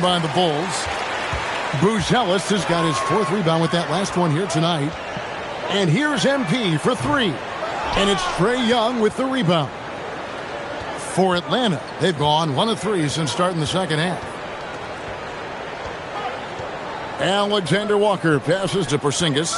by the Bulls. Buzelis has got his fourth rebound with that last one here tonight. And here's MP for three. And it's Trae Young with the rebound. For Atlanta, they've gone 1 of 3 since starting the second half. Alexander Walker passes to Porzingis.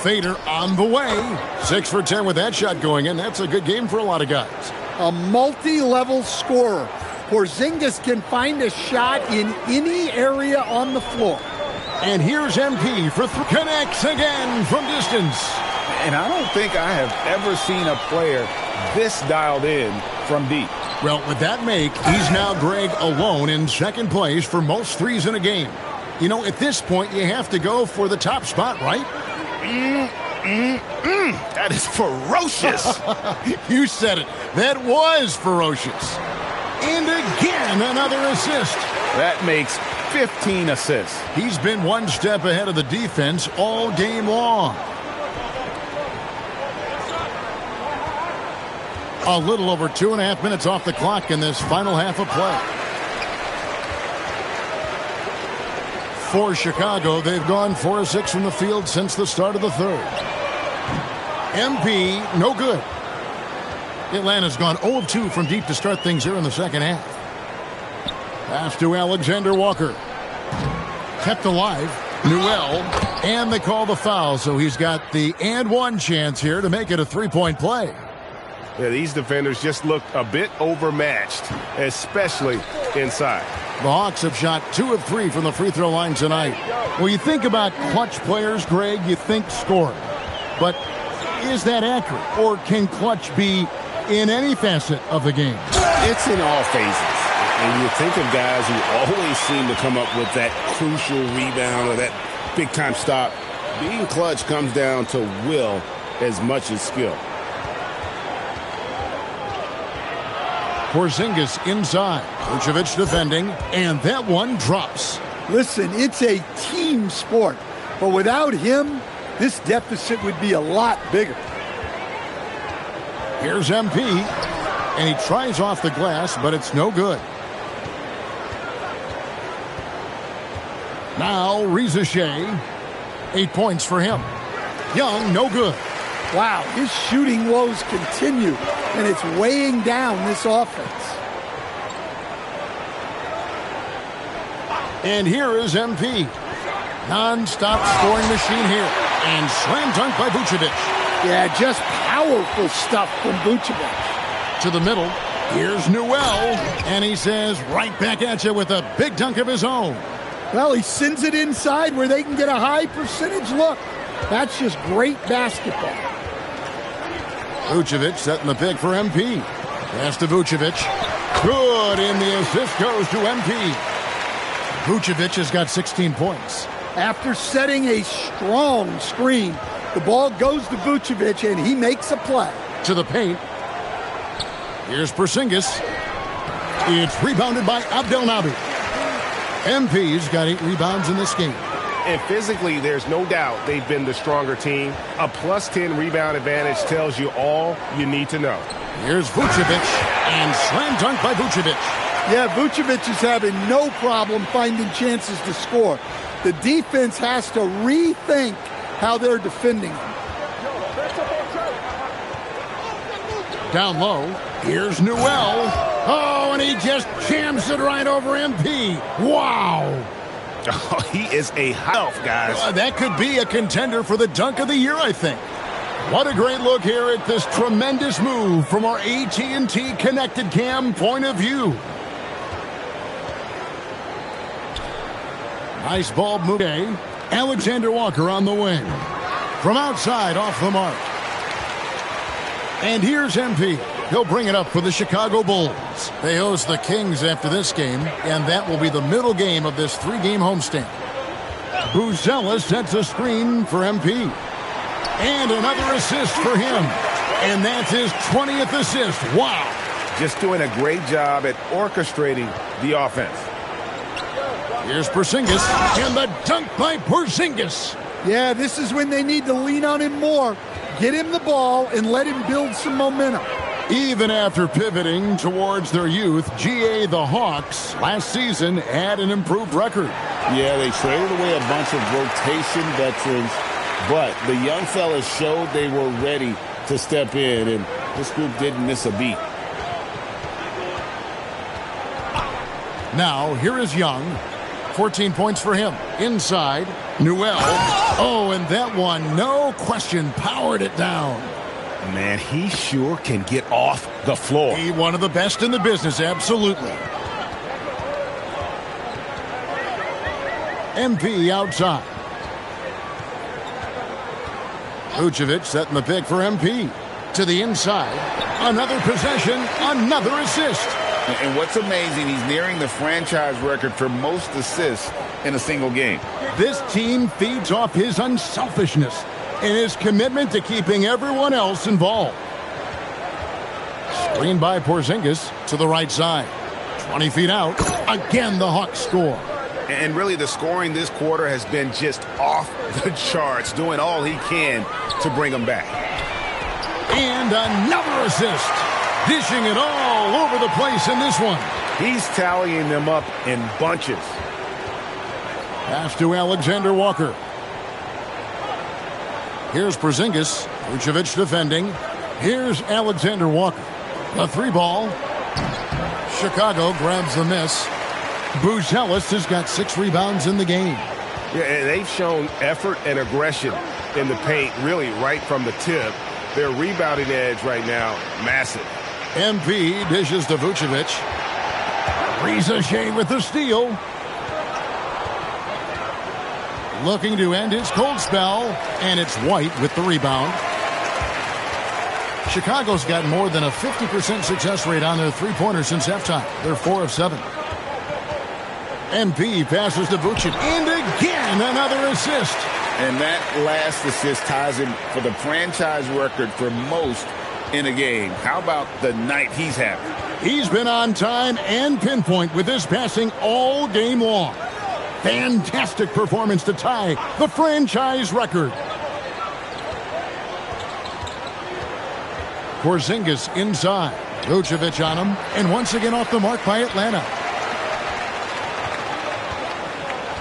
Fader on the way. 6 for 10 with that shot going in. That's a good game for a lot of guys. A multi-level scorer. Porzingis can find a shot in any area on the floor. And here's MP for connects again from distance. And I don't think I have ever seen a player this dialed in from deep. Well, with that make, he's now, Greg, alone in second place for most threes in a game. You know, at this point, you have to go for the top spot, right? That is ferocious. You said it. That was ferocious. And again, another assist. That makes 15 assists. He's been one step ahead of the defense all game long. A little over 2.5 minutes off the clock in this final half of play. For Chicago, they've gone 4 of 6 from the field since the start of the third. MP, no good. Atlanta's gone 0 of 2 from deep to start things here in the second half. Pass to Alexander Walker. Kept alive. Newell. And they call the foul, so he's got the and one chance here to make it a three-point play. Yeah, these defenders just looked a bit overmatched, especially inside. The Hawks have shot 2 of 3 from the free throw line tonight. When you think about clutch players, Greg, you think scoring. But is that accurate? Or can clutch be in any facet of the game? It's in all phases. And you think of guys who always seem to come up with that crucial rebound or that big-time stop. Being clutch comes down to will as much as skill. Porzingis inside. Vucevic defending, and that one drops. Listen, it's a team sport, but without him, this deficit would be a lot bigger. Here's MP, and he tries off the glass, but it's no good. Now, Reza Shea, 8 points for him. Young, no good. Wow, his shooting woes continue, and it's weighing down this offense. And here is MP. Non-stop scoring machine here. And slam dunk by Vucevic. Yeah, just powerful stuff from Vucevic. To the middle. Here's Newell. And he says, right back at you with a big dunk of his own. Well, he sends it inside where they can get a high percentage look. That's just great basketball. Vucevic setting the pick for MP. Pass to Vucevic. Good, and the assist goes to MP. Vucevic has got 16 points. After setting a strong screen, the ball goes to Vucevic, and he makes a play. To the paint. Here's Porzingis. It's rebounded by Abdelnaby. MP's got 8 rebounds in this game. And physically, there's no doubt they've been the stronger team. A +10 rebound advantage tells you all you need to know. Here's Vucevic, and slam dunk by Vucevic. Yeah, Vucevic is having no problem finding chances to score. The defense has to rethink how they're defending him. Down low, here's Newell. Oh, and he just jams it right over MP. Wow. Oh, he is a health, guys. That could be a contender for the dunk of the year, I think. What a great look here at this tremendous move from our AT&T Connected Cam point of view. Nice ball move. Alexander Walker on the wing. From outside, off the mark. And here's MP. He'll bring it up for the Chicago Bulls. They host the Kings after this game, and that will be the middle game of this 3-game homestand. Buzelis sets a screen for MP. And another assist for him. And that's his 20th assist. Wow. Just doing a great job at orchestrating the offense. Here's Porzingis, and the dunk by Porzingis. Yeah, this is when they need to lean on him more. Get him the ball and let him build some momentum. Even after pivoting towards their youth, GA the Hawks last season had an improved record. Yeah, they traded away a bunch of rotation veterans, but the young fellas showed they were ready to step in, and this group didn't miss a beat. Now, here is Young. 14 points for him. Inside, Newell. Oh, and that one, no question, powered it down. Man, he sure can get off the floor. He one of the best in the business, absolutely. MP outside. Vucevic setting the pick for MP. To the inside. Another possession, another assist. And what's amazing, he's nearing the franchise record for most assists in a single game. This team feeds off his unselfishness and his commitment to keeping everyone else involved. Screen by Porzingis to the right side. 20 feet out. Again, the Hawks score. And really, the scoring this quarter has been just off the charts, doing all he can to bring them back. And another assist. Dishing it all over the place in this one. He's tallying them up in bunches. Pass to Alexander Walker. Here's Porzingis. Vucevic defending. Here's Alexander Walker. The three ball. Chicago grabs the miss. Buzelis has got 6 rebounds in the game. Yeah, and they've shown effort and aggression in the paint, really right from the tip. Their rebounding edge right now, massive. MP dishes to Vucevic. Reza Shea with the steal. Looking to end his cold spell, and it's White with the rebound. Chicago's got more than a 50% success rate on their three-pointers since halftime. They're 4 of 7. MP passes to Vucevic, and again another assist. And that last assist ties him for the franchise record for most in a game. How about the night he's having? He's been on time and pinpoint with his passing all game long. Fantastic performance to tie the franchise record. Porzingis inside. Vucevic on him, and once again off the mark by Atlanta.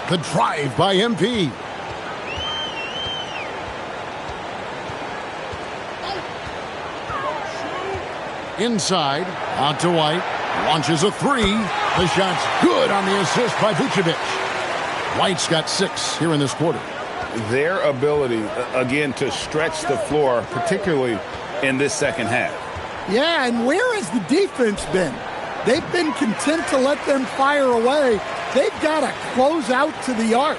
The drive by MP. Inside, out to White. Launches a three. The shot's good on the assist by Vucevic. White's got 6 here in this quarter. Their ability, again, to stretch the floor, particularly in this second half. Yeah, and where has the defense been? They've been content to let them fire away. They've got to close out to the arc.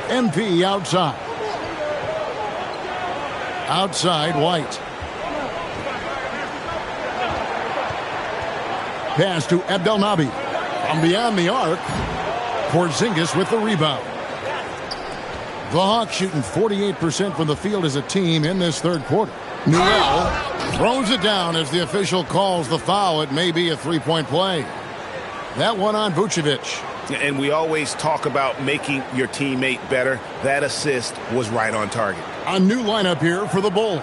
MP outside. Outside, White. Pass to Abdelnaby. From beyond the arc, Porzingis with the rebound. The Hawks shooting 48% from the field as a team in this third quarter. Newell throws it down as the official calls the foul. It may be a three-point play. That one on Vucevic. And we always talk about making your teammate better. That assist was right on target. A new lineup here for the Bulls.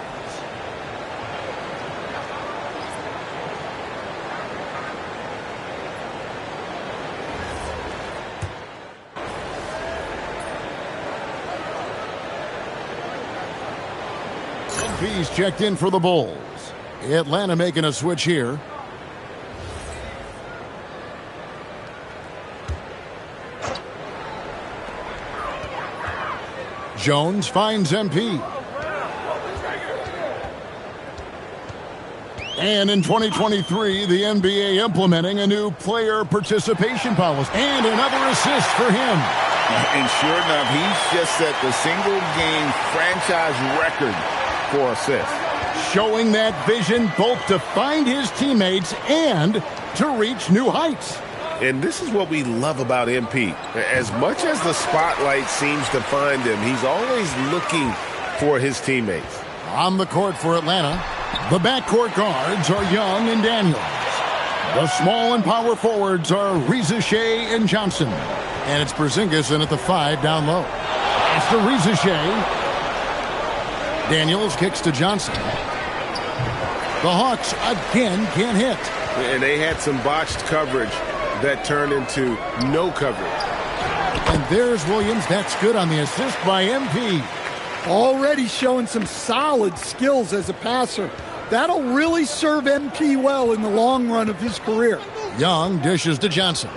MP's checked in for the Bulls. Atlanta making a switch here. Jones finds MP. And in 2023, the NBA implementing a new player participation policy. And another assist for him. And sure enough, he's just set the single-game franchise record for assists. Showing that vision both to find his teammates and to reach new heights. And this is what we love about MP. As much as the spotlight seems to find him, he's always looking for his teammates. On the court for Atlanta, the backcourt guards are Young and Daniels. The small and power forwards are Reza Shea and Johnson. And it's Porzingis in at the 5 down low. It's to Reza Shea. Daniels kicks to Johnson. The Hawks again can't hit. And they had some botched coverage that turned into no coverage. And there's Williams. That's good on the assist by MP. Already showing some solid skills as a passer. That'll really serve MP well in the long run of his career. Young dishes to Johnson.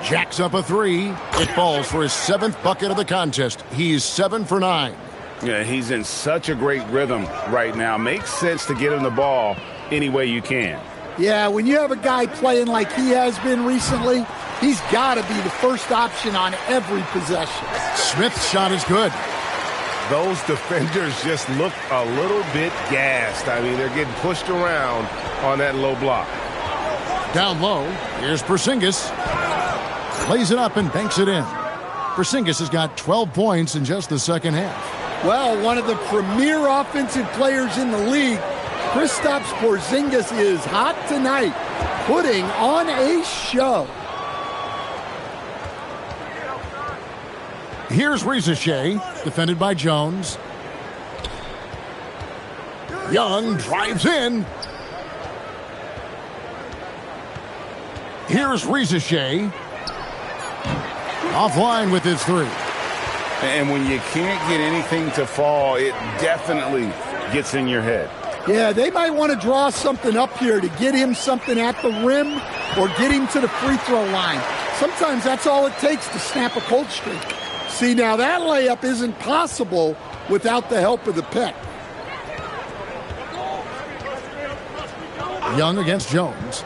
Jacks up a three. It falls for his 7th bucket of the contest. He's 7 for 9. Yeah, he's in such a great rhythm right now. Makes sense to get him the ball any way you can. Yeah, when you have a guy playing like he has been recently, he's got to be the first option on every possession. Smith's shot is good. Those defenders just look a little bit gassed. I mean, they're getting pushed around on that low block. Down low, here's Porzingis. Lays it up and banks it in. Porzingis has got 12 points in just the second half. Well, one of the premier offensive players in the league, Kristaps Porzingis is hot tonight, putting on a show. Here's Reza Shea, defended by Jones. Young drives in. Here's Reza Shea. Offline with his three. And when you can't get anything to fall, it definitely gets in your head. Yeah, they might want to draw something up here to get him something at the rim or get him to the free throw line. Sometimes that's all it takes to snap a cold streak. See, now that layup isn't possible without the help of the pick. Young against Jones.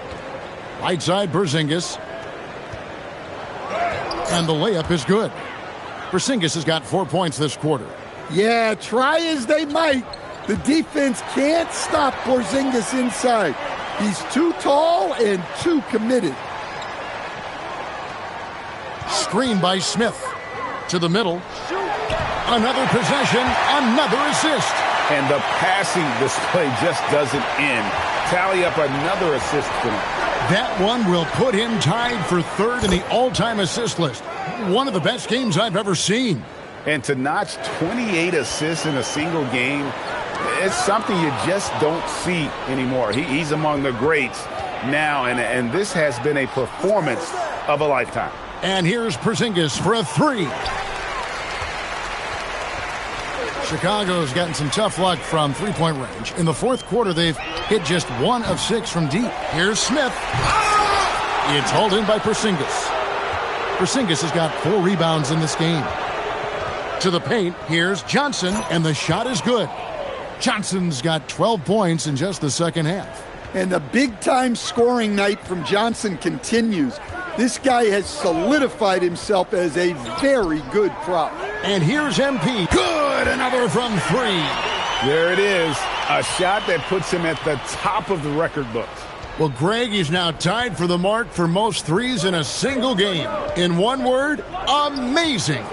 Right side Porzingis. And the layup is good. Porzingis has got 4 points this quarter. Yeah, try as they might, the defense can't stop Porzingis inside. He's too tall and too committed. Screen by Smith. To the middle. Another possession, another assist. And the passing display just doesn't end. Tally up another assist for him. That one will put him tied for 3rd in the all-time assist list. One of the best games I've ever seen. And to notch 28 assists in a single game, it's something you just don't see anymore. He's among the greats now, and this has been a performance of a lifetime. And here's Porzingis for a three. Chicago's gotten some tough luck from three-point range. In the fourth quarter, they've hit just 1 of 6 from deep. Here's Smith. It's hauled in by Porzingis. Porzingis has got 4 rebounds in this game. To the paint, here's Johnson, and the shot is good. Johnson's got 12 points in just the second half. And the big-time scoring night from Johnson continues. This guy has solidified himself as a very good prop. And here's MP. Good! Another from 3. There it is. A shot that puts him at the top of the record books. Well, Greg is now tied for the mark for most threes in a single game. In one word, amazing.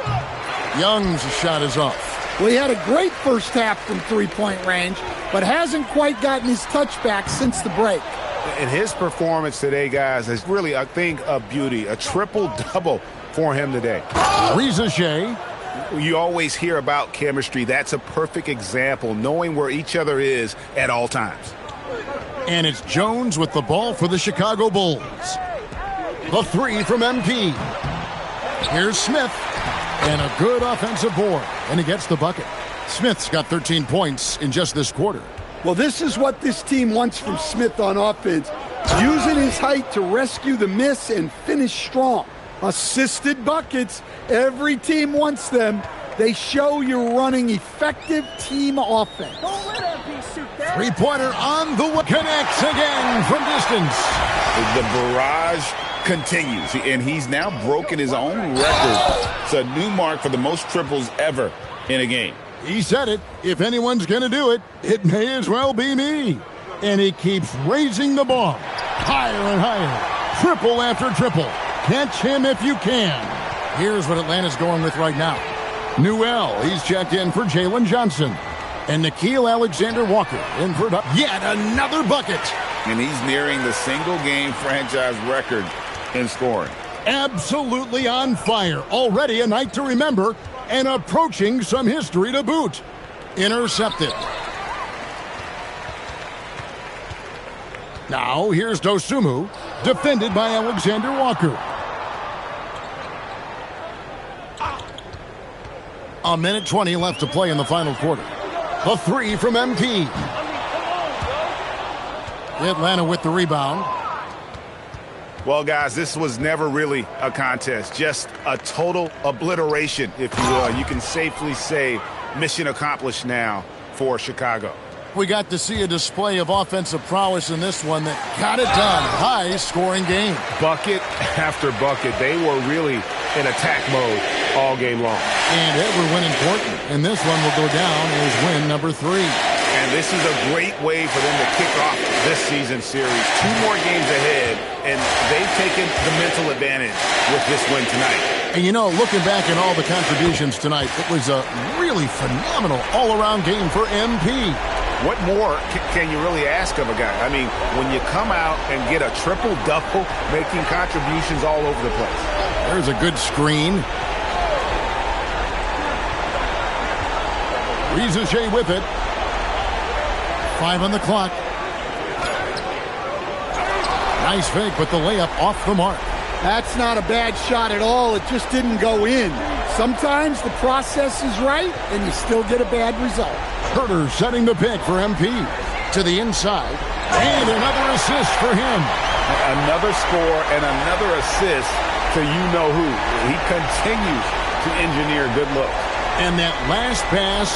Young's shot is off. Well, he had a great first half from three-point range, but hasn't quite gotten his touchback since the break. And his performance today, guys, is really a thing of beauty. A triple-double for him today. Reza Shea. You always hear about chemistry. That's a perfect example, knowing where each other is at all times. And it's Jones with the ball for the Chicago Bulls. The three from MP. Here's Smith. And a good offensive board. And he gets the bucket. Smith's got 13 points in just this quarter. Well, this is what this team wants from Smith on offense. Using his height to rescue the miss and finish strong. Assisted buckets. Every team wants them. They show you're running effective team offense. Three-pointer on the way. Connects again from distance. The barrage continues, and he's now broken his own record. It's a new mark for the most triples ever in a game. He said it. If anyone's going to do it, it may as well be me. And he keeps raising the bar. Higher and higher. Triple after triple. Catch him if you can. Here's what Atlanta's going with right now. Newell, he's checked in for Jalen Johnson. And Nickeil Alexander-Walker in for yet another bucket. And he's nearing the single-game franchise record in scoring. Absolutely on fire. Already a night to remember and approaching some history to boot. Intercepted. Now here's Dosunmu, defended by Alexander Walker. A minute 20 left to play in the final quarter. The three from MP. Atlanta with the rebound. Well, guys, this was never really a contest. Just a total obliteration, if you will. You can safely say mission accomplished now for Chicago. We got to see a display of offensive prowess in this one that got it done. High-scoring game. Bucket after bucket. They were really in attack mode all game long. And every win important. And this one will go down as win number 3. And this is a great way for them to kick off this season series. 2 more games ahead, and they've taken the mental advantage with this win tonight. And, you know, looking back at all the contributions tonight, it was a really phenomenal all-around game for MP. What more can you really ask of a guy? I mean, when you come out and get a triple-double, making contributions all over the place. There's a good screen. Riza with it. 5 on the clock. Nice fake, but the layup off the mark. That's not a bad shot at all. It just didn't go in. Sometimes the process is right, and you still get a bad result. Herter setting the pick for MP. To the inside. And another assist for him. Another score and another assist to you-know-who. He continues to engineer good looks. And that last pass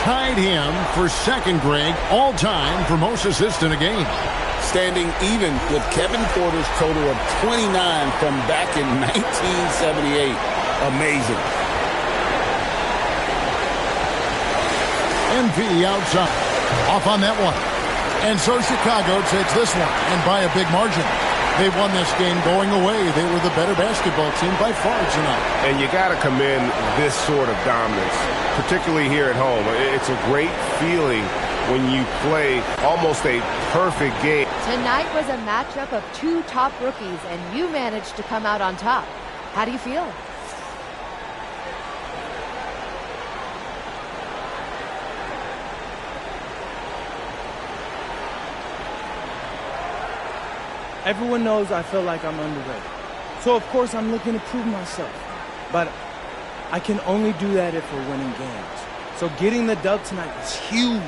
tied him for second, Greg, all-time for most assists in a game. Standing even with Kevin Porter's total of 29 from back in 1978. Amazing. MP outside. Off on that one. And so Chicago takes this one, and by a big margin. They won this game going away. They were the better basketball team by far tonight. And you got to commend this sort of dominance, particularly here at home. It's a great feeling when you play almost a perfect game. Tonight was a matchup of 2 top rookies, and you managed to come out on top. How do you feel? Everyone knows I feel like I'm underrated. So, of course, I'm looking to prove myself. But I can only do that if we're winning games. So getting the dub tonight is huge.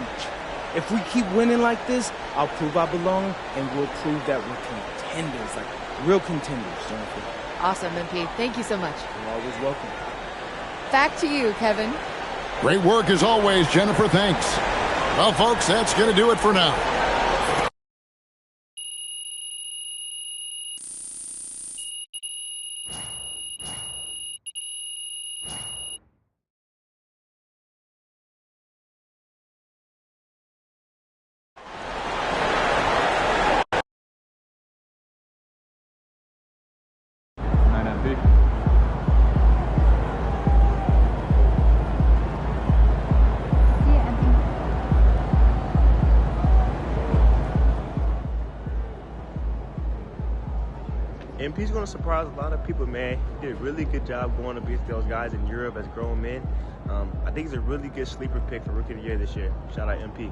If we keep winning like this, I'll prove I belong, and we'll prove that we're contenders, like real contenders, Jennifer. Awesome, MP. Thank you so much. You're always welcome. Back to you, Kevin. Great work as always, Jennifer. Thanks. Well, folks, that's going to do it for now. MP's going to surprise a lot of people, man. He did a really good job going to beat those guys in Europe as grown men. I think he's a really good sleeper pick for Rookie of the Year this year. Shout out MP.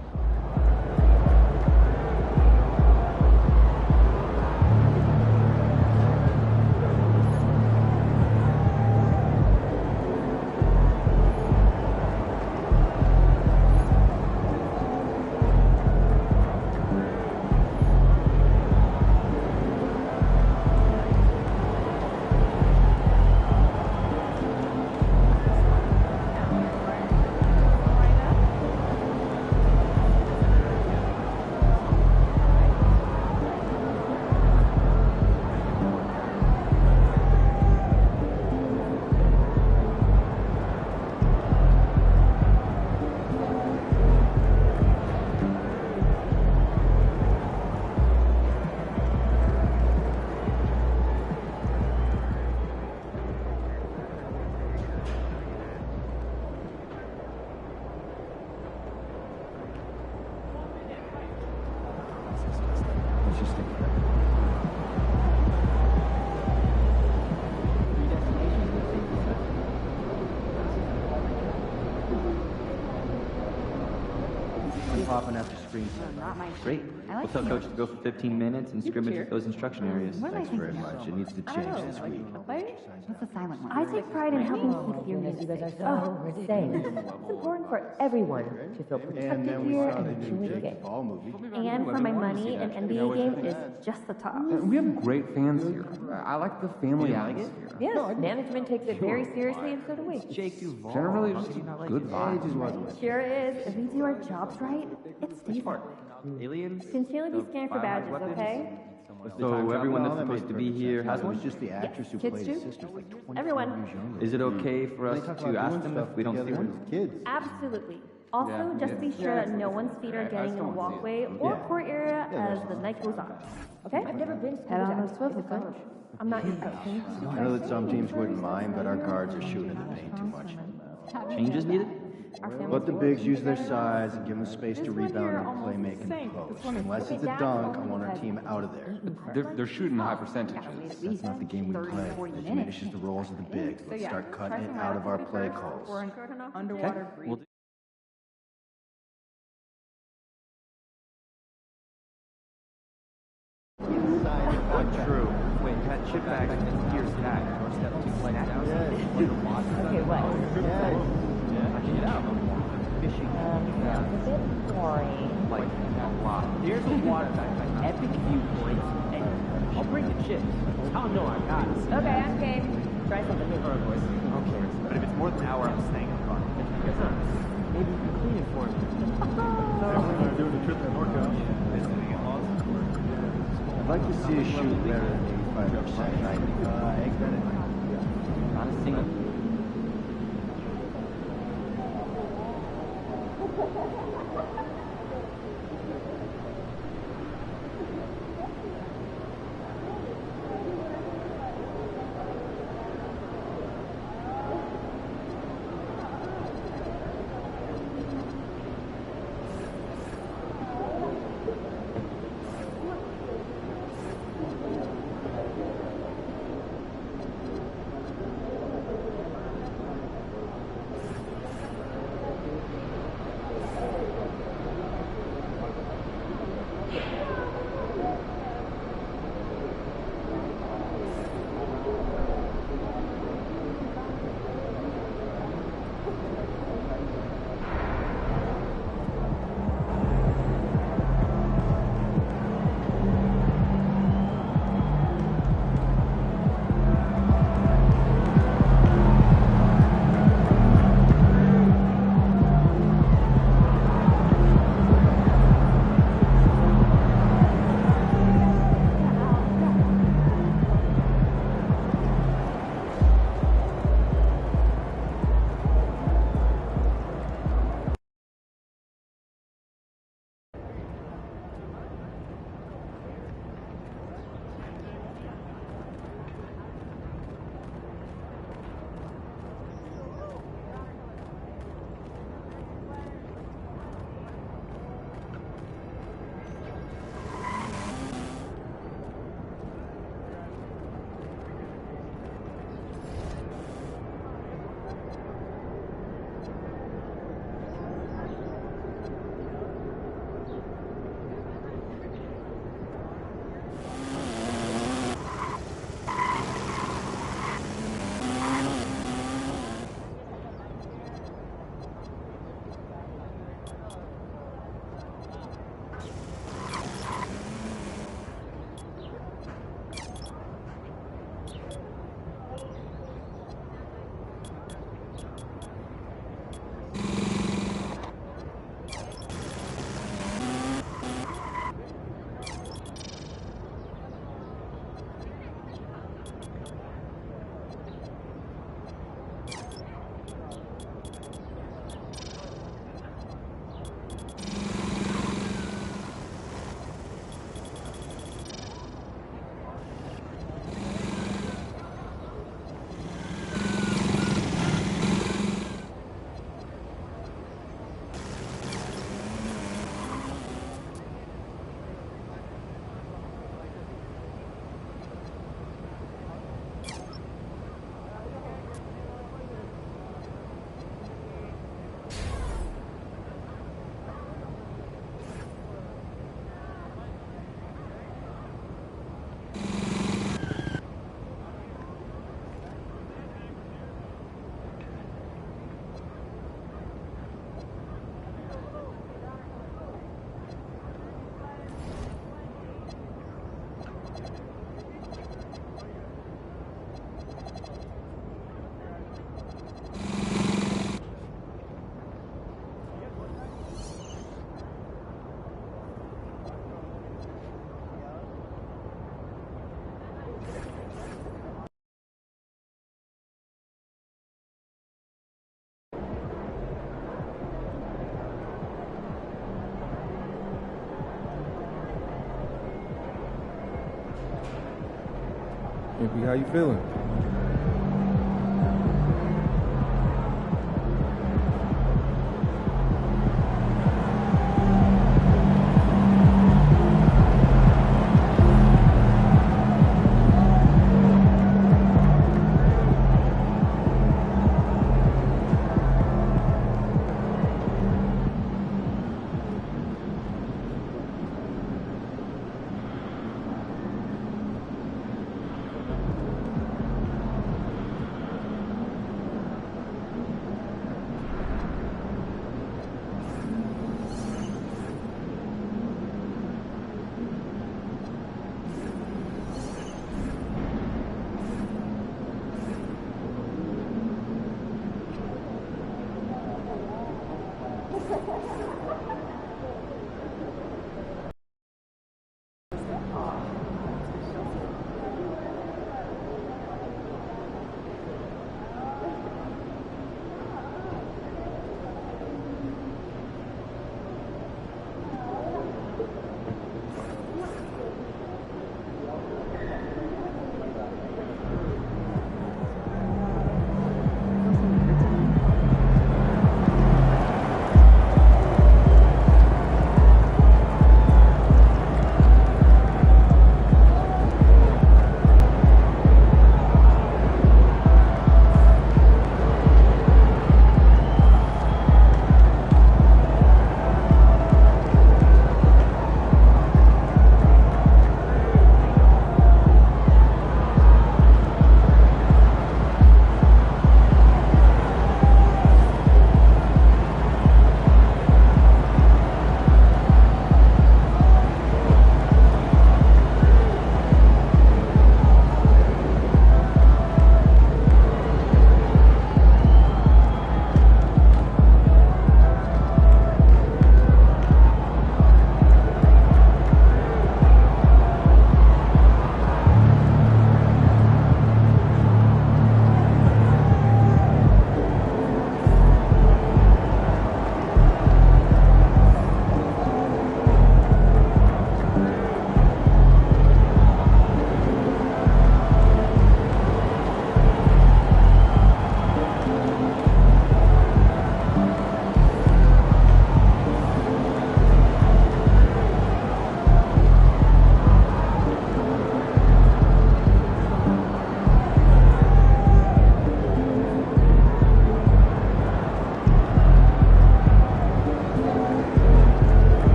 popping after screen time. Not my Great. We'll tell coach to go for 15 minutes and scrimmage with those instruction areas. Thanks very much. It needs to change this week. What's the silent one? I take pride in helping keep your music safe. Same. It's important for everyone to feel protected here and enjoy the game. And for my money, an NBA game is just the top. We have great fans here. I like the family atmosphere. Yes, management takes it very seriously, and so do we. Generally, just good vibes. Sure is. If we do our jobs right, it stays that way. Aliens? Continually be scanned for badges, okay? So everyone that's supposed to be here has one? It was just the actress who Kids played too? his sister like 20 Everyone. years younger. Is it okay for us to ask them if we don't see one? Kids. Absolutely. Also, just be sure that no one's feet are getting in the walkway or court area as the night goes on. Okay? I've never been to head on a swivel, coach. I'm not your coach. I know that some teams wouldn't mind, but our guards are shooting in the paint too much. Changes needed? Let the bigs use their size and give them space to rebound and play making the post. Unless it's a dunk, I want our team out of there. They're shooting high percentages. That's not the game we play. It diminishes the roles of the bigs. Let's start cutting it out of our play calls. Underwater We'll True. Wait, that chip bag here's that. Or step 2 flight down. Okay, what? Fishing. Sounds a bit boring. Like a lot. There's a water dive, like epic viewpoints, and I'll bring the chips. I'll know I got it. Okay, I'm game. Try something new. Alright, boys. Okay. But if it's more than an hour, I'm staying in the car. Maybe you can clean it for me. We're doing a trip to NorCal. I'd like to see us shoot better than 85%, 95. Not a single. MP, how you feeling?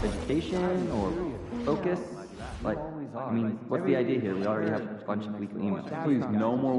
Education or focus? Like, I mean, what's the idea here? We already have a bunch of weekly emails. Please, no more